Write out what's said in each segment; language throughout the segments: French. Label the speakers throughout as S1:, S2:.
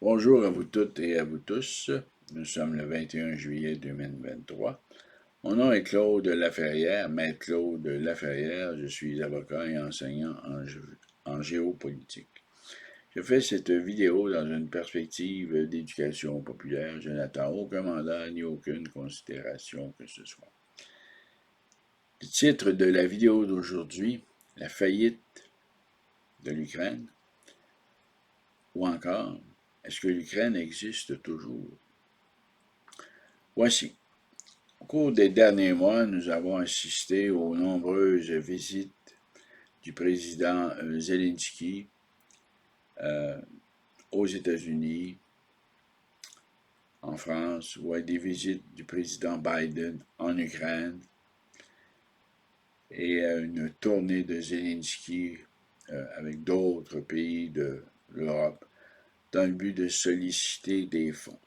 S1: Bonjour à vous toutes et à vous tous. Nous sommes le 21 juillet 2023. Mon nom est Claude Laferrière, maître Claude Laferrière. Je suis avocat et enseignant en géopolitique. Je fais cette vidéo dans une perspective d'éducation populaire. Je n'attends aucun mandat ni aucune considération que ce soit. Le titre de la vidéo d'aujourd'hui, la faillite de l'Ukraine, ou encore, est-ce que l'Ukraine existe toujours? Voici. Au cours des derniers mois, nous avons assisté aux nombreuses visites du président Zelensky aux États-Unis, en France, ou à des visites du président Biden en Ukraine, et à une tournée de Zelensky avec d'autres pays de l'Europe dans le but de solliciter des fonds.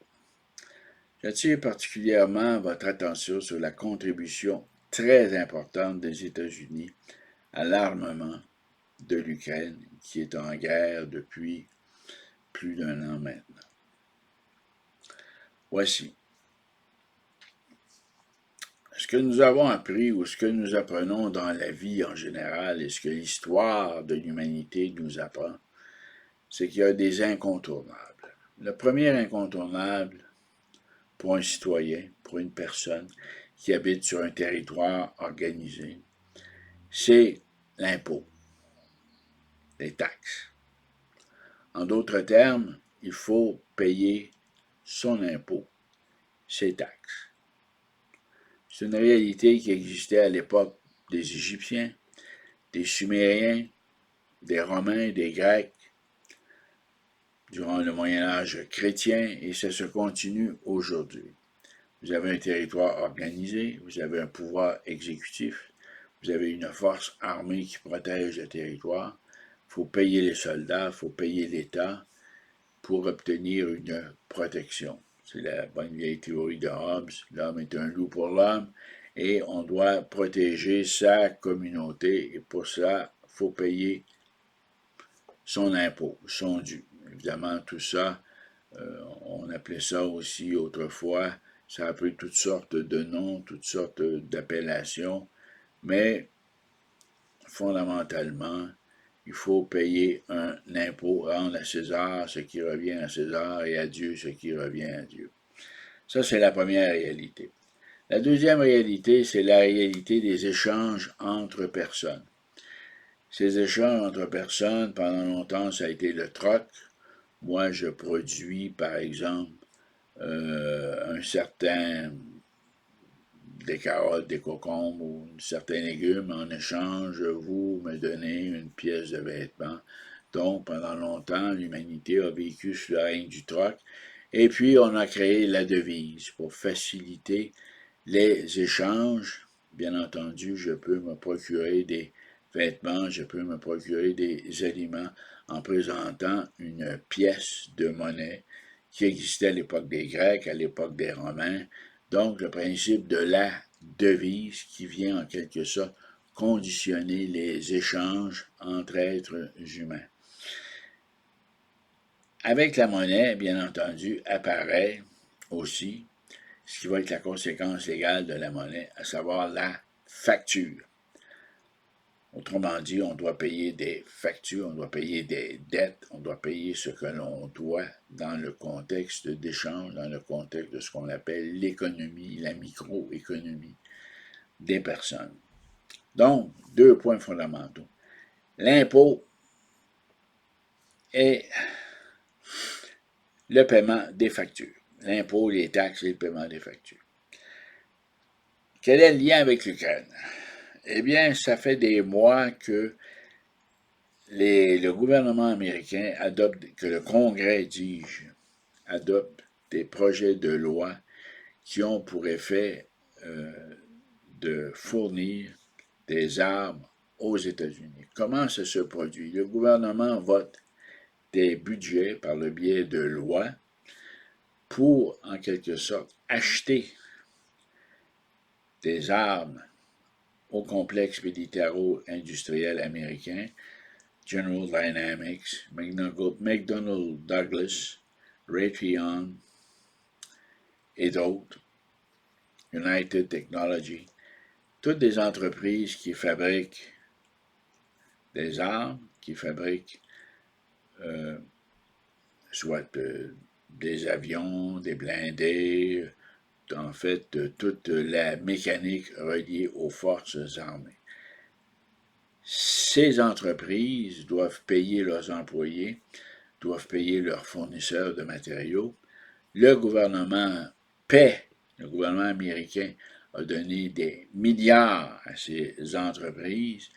S1: J'attire particulièrement votre attention sur la contribution très importante des États-Unis à l'armement de l'Ukraine, qui est en guerre depuis plus d'un an maintenant. Voici. Ce que nous avons appris ou ce que nous apprenons dans la vie en général et ce que l'histoire de l'humanité nous apprend, c'est qu'il y a des incontournables. Le premier incontournable pour un citoyen, pour une personne qui habite sur un territoire organisé, c'est l'impôt, les taxes. En d'autres termes, il faut payer son impôt, ses taxes. C'est une réalité qui existait à l'époque des Égyptiens, des Sumériens, des Romains, des Grecs, durant le Moyen Âge chrétien, et ça se continue aujourd'hui. Vous avez un territoire organisé, vous avez un pouvoir exécutif, vous avez une force armée qui protège le territoire, il faut payer les soldats, il faut payer l'État pour obtenir une protection. C'est la bonne vieille théorie de Hobbes, l'homme est un loup pour l'homme, et on doit protéger sa communauté, et pour ça, il faut payer son impôt, son dû. Évidemment, tout ça, on appelait ça aussi autrefois, ça a pris toutes sortes de noms, toutes sortes d'appellations, mais fondamentalement, il faut payer un impôt, rendre à César ce qui revient à César et à Dieu ce qui revient à Dieu. Ça, c'est la première réalité. La deuxième réalité, c'est la réalité des échanges entre personnes. Ces échanges entre personnes, pendant longtemps, ça a été le troc. Moi, je produis, par exemple, un certain des carottes, des concombres ou certains légumes. En échange, vous me donnez une pièce de vêtement. Donc, pendant longtemps, l'humanité a vécu sous le règne du troc. Et puis, on a créé la devise pour faciliter les échanges. Bien entendu, je peux me procurer des vêtements, je peux me procurer des aliments en présentant une pièce de monnaie qui existait à l'époque des Grecs, à l'époque des Romains. Donc, le principe de la devise qui vient en quelque sorte conditionner les échanges entre êtres humains. Avec la monnaie, bien entendu, apparaît aussi ce qui va être la conséquence légale de la monnaie, à savoir la facture. Autrement dit, on doit payer des factures, on doit payer des dettes, on doit payer ce que l'on doit dans le contexte d'échange, dans le contexte de ce qu'on appelle l'économie, la microéconomie des personnes. Donc, deux points fondamentaux. L'impôt et le paiement des factures. L'impôt, les taxes et le paiement des factures. Quel est le lien avec l'Ukraine? Eh bien, ça fait des mois que le gouvernement américain adopte, que le Congrès, dis-je, adopte des projets de loi qui ont pour effet de fournir des armes aux États-Unis. Comment ça se produit? Le gouvernement vote des budgets par le biais de lois pour, en quelque sorte, acheter des armes au complexe militaro-industriel américain, General Dynamics, McDonnell Douglas, Raytheon et d'autres, United Technology, toutes des entreprises qui fabriquent des armes, qui fabriquent soit des avions, des blindés, en fait, toute la mécanique reliée aux forces armées. Ces entreprises doivent payer leurs employés, doivent payer leurs fournisseurs de matériaux. Le gouvernement paie, le gouvernement américain a donné des milliards à ces entreprises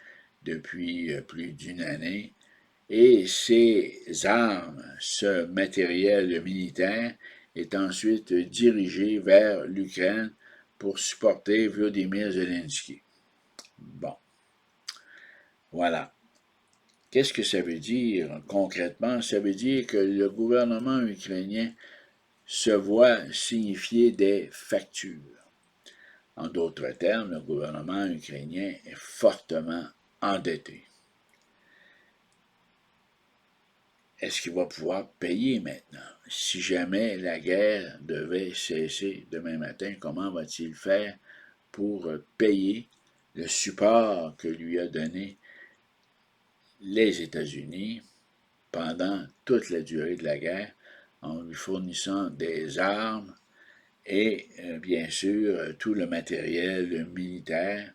S1: depuis plus d'une année. Et ces armes, ce matériel militaire est ensuite dirigé vers l'Ukraine pour supporter Volodymyr Zelensky. Bon, voilà. Qu'est-ce que ça veut dire concrètement? Ça veut dire que le gouvernement ukrainien se voit signifier des factures. En d'autres termes, le gouvernement ukrainien est fortement endetté. Est-ce qu'il va pouvoir payer maintenant? Si jamais la guerre devait cesser demain matin, comment va-t-il faire pour payer le support que lui a donné les États-Unis pendant toute la durée de la guerre, en lui fournissant des armes et bien sûr tout le matériel militaire,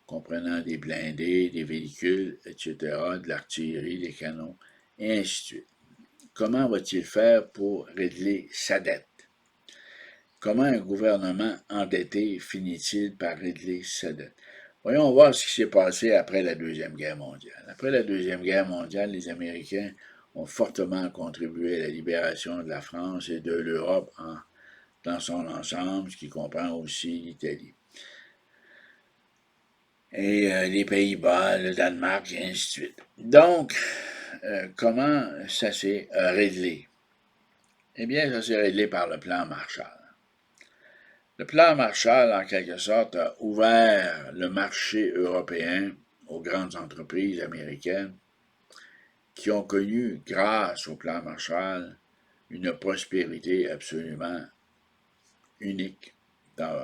S1: comprenant des blindés, des véhicules, etc., de l'artillerie, des canons, et ainsi de suite. Comment va-t-il faire pour régler sa dette? Comment un gouvernement endetté finit-il par régler sa dette? Voyons voir ce qui s'est passé après la Deuxième Guerre mondiale. Après la Deuxième Guerre mondiale, les Américains ont fortement contribué à la libération de la France et de l'Europe dans son ensemble, ce qui comprend aussi l'Italie. Et les Pays-Bas, le Danemark, et ainsi de suite. Donc, comment ça s'est réglé? Eh bien, ça s'est réglé par le plan Marshall. Le plan Marshall, en quelque sorte, a ouvert le marché européen aux grandes entreprises américaines qui ont connu, grâce au plan Marshall, une prospérité absolument unique,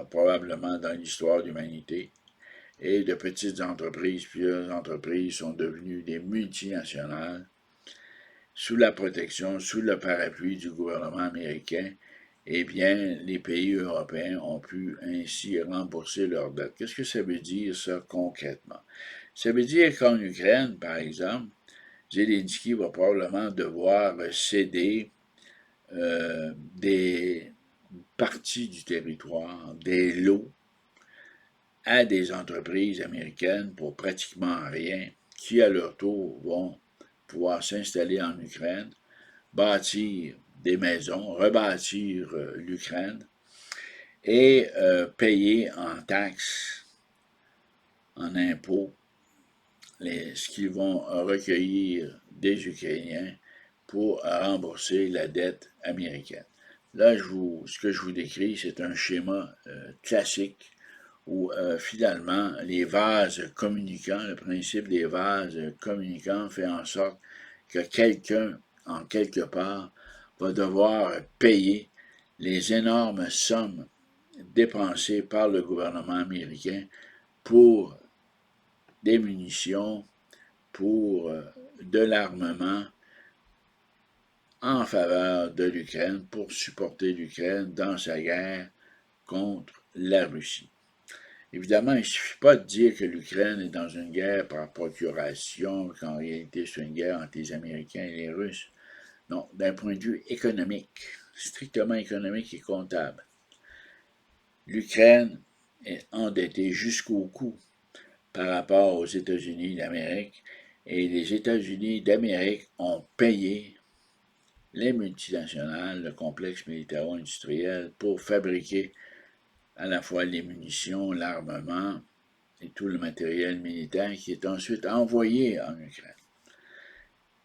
S1: probablement dans l'histoire de l'humanité. Et de petites entreprises, plusieurs entreprises sont devenues des multinationales sous la protection, sous le parapluie du gouvernement américain. Eh bien, les pays européens ont pu ainsi rembourser leurs dettes. Qu'est-ce que ça veut dire, ça, concrètement? Ça veut dire qu'en Ukraine, par exemple, Zelensky va probablement devoir céder des parties du territoire, des lots, à des entreprises américaines pour pratiquement rien, qui à leur tour vont pouvoir s'installer en Ukraine, bâtir des maisons, rebâtir l'Ukraine et payer en taxes, en impôts, ce qu'ils vont recueillir des Ukrainiens pour rembourser la dette américaine. Là, ce que je vous décris, c'est un schéma classique où finalement les vases communicants, le principe des vases communicants fait en sorte que quelqu'un, en quelque part, va devoir payer les énormes sommes dépensées par le gouvernement américain pour des munitions, pour de l'armement en faveur de l'Ukraine, pour supporter l'Ukraine dans sa guerre contre la Russie. Évidemment, il ne suffit pas de dire que l'Ukraine est dans une guerre par procuration, qu'en réalité c'est une guerre entre les Américains et les Russes. Non, d'un point de vue économique, strictement économique et comptable, l'Ukraine est endettée jusqu'au cou par rapport aux États-Unis d'Amérique, et les États-Unis d'Amérique ont payé les multinationales, le complexe militaro-industriel, pour fabriquer à la fois les munitions, l'armement et tout le matériel militaire qui est ensuite envoyé en Ukraine.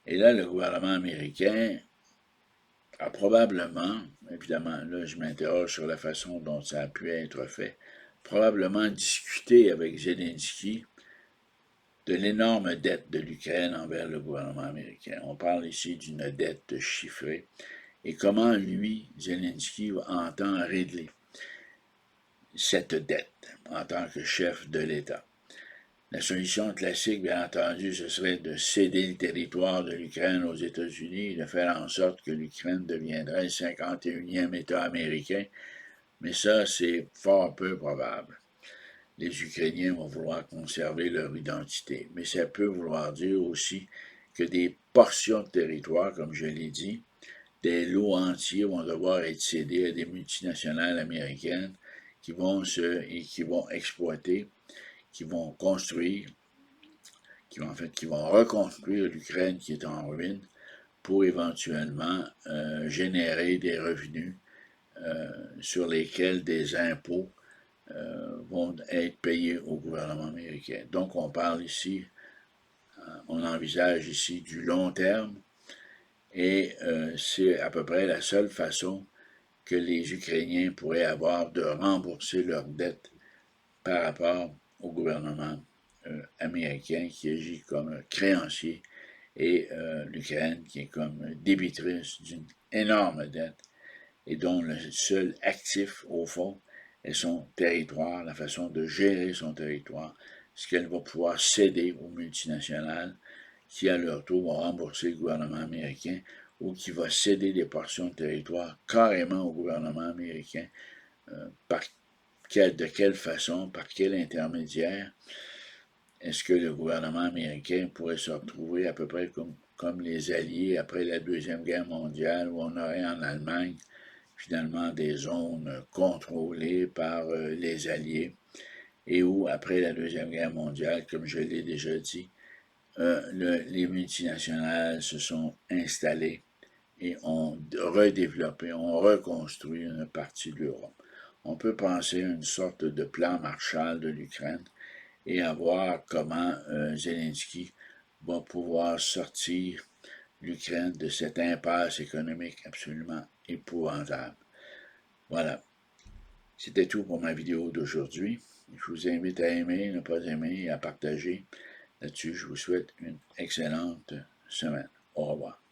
S1: Et là, le gouvernement américain a probablement, évidemment, là je m'interroge sur la façon dont ça a pu être fait, probablement discuté avec Zelensky de l'énorme dette de l'Ukraine envers le gouvernement américain. On parle ici d'une dette chiffrée et comment lui, Zelensky, entend régler cette dette en tant que chef de l'État. La solution classique, bien entendu, ce serait de céder le territoire de l'Ukraine aux États-Unis et de faire en sorte que l'Ukraine deviendrait le 51e État américain, mais ça, c'est fort peu probable. Les Ukrainiens vont vouloir conserver leur identité, mais ça peut vouloir dire aussi que des portions de territoire, comme je l'ai dit, des lots entiers vont devoir être cédés à des multinationales américaines qui vont exploiter, qui vont construire, qui vont reconstruire l'Ukraine qui est en ruine pour éventuellement générer des revenus sur lesquels des impôts vont être payés au gouvernement américain. Donc on parle ici, on envisage ici du long terme et c'est à peu près la seule façon que les Ukrainiens pourraient avoir de rembourser leurs dettes par rapport au gouvernement américain qui agit comme créancier et l'Ukraine qui est comme débitrice d'une énorme dette et dont le seul actif, au fond, est son territoire, la façon de gérer son territoire, ce qu'elle va pouvoir céder aux multinationales qui, à leur tour, vont rembourser le gouvernement américain ou qui va céder des portions de territoire carrément au gouvernement américain. De quelle façon, par quel intermédiaire est-ce que le gouvernement américain pourrait se retrouver à peu près comme les Alliés après la Deuxième Guerre mondiale, où on aurait en Allemagne finalement des zones contrôlées par les Alliés, et où, après la Deuxième Guerre mondiale, comme je l'ai déjà dit, les multinationales se sont installées et ont redéveloppé, ont reconstruit une partie de l'Europe. On peut penser à une sorte de plan Marshall de l'Ukraine et à voir comment Zelensky va pouvoir sortir l'Ukraine de cette impasse économique absolument épouvantable. Voilà, c'était tout pour ma vidéo d'aujourd'hui. Je vous invite à aimer, ne pas aimer et à partager. Là-dessus, je vous souhaite une excellente semaine. Au revoir.